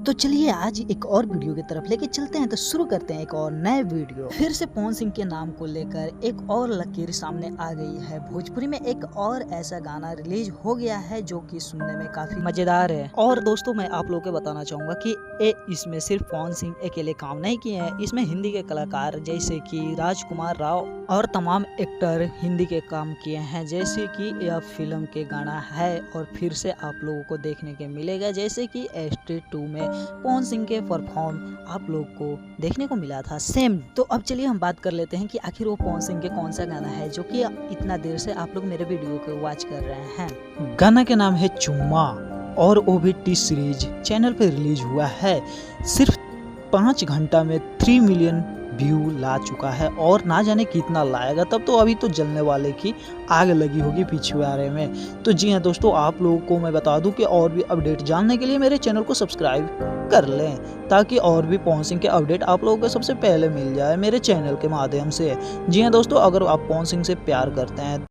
तो चलिए आज एक और वीडियो की तरफ लेके चलते हैं। तो शुरू करते हैं एक और नए वीडियो। फिर से पवन सिंह के नाम को लेकर एक और लकीर सामने आ गई है। भोजपुरी में एक और ऐसा गाना रिलीज हो गया है जो कि सुनने में काफी मजेदार है। और दोस्तों मैं आप लोगों को बताना चाहूंगा कि इसमें सिर्फ पवन सिंह अकेले काम नहीं किए हैं। इसमें हिंदी के कलाकार जैसे कि राजकुमार राव और तमाम एक्टर हिंदी के काम किए हैं। जैसे कि यह फिल्म के गाना है और फिर से आप लोगों को देखने के मिलेगा। जैसे कि स्ट्रीट 2 में पवन सिंह के परफॉर्म आप लोग को देखने को मिला था सेम। तो अब चलिए हम बात कर लेते हैं कि आखिर वो पवन सिंह के कौन सा गाना है जो कि इतना देर से आप लोग मेरे वीडियो को वॉच कर रहे हैं। गाना के नाम है चुम्मा और वो भी टी सीरीज चैनल पे रिलीज हुआ है। सिर्फ 5 घंटा में 3 मिलियन व्यू ला चुका है और ना जाने कितना लाएगा। तब तो अभी तो जलने वाले की आग लगी होगी पिछवाड़े में। तो जी हाँ दोस्तों, आप लोगों को मैं बता दूं कि और भी अपडेट जानने के लिए मेरे चैनल को सब्सक्राइब कर लें ताकि और भी पवन सिंह के अपडेट आप लोगों को सबसे पहले मिल जाए मेरे चैनल के माध्यम से। जी हाँ दोस्तों, अगर आप पवन सिंह से प्यार करते हैं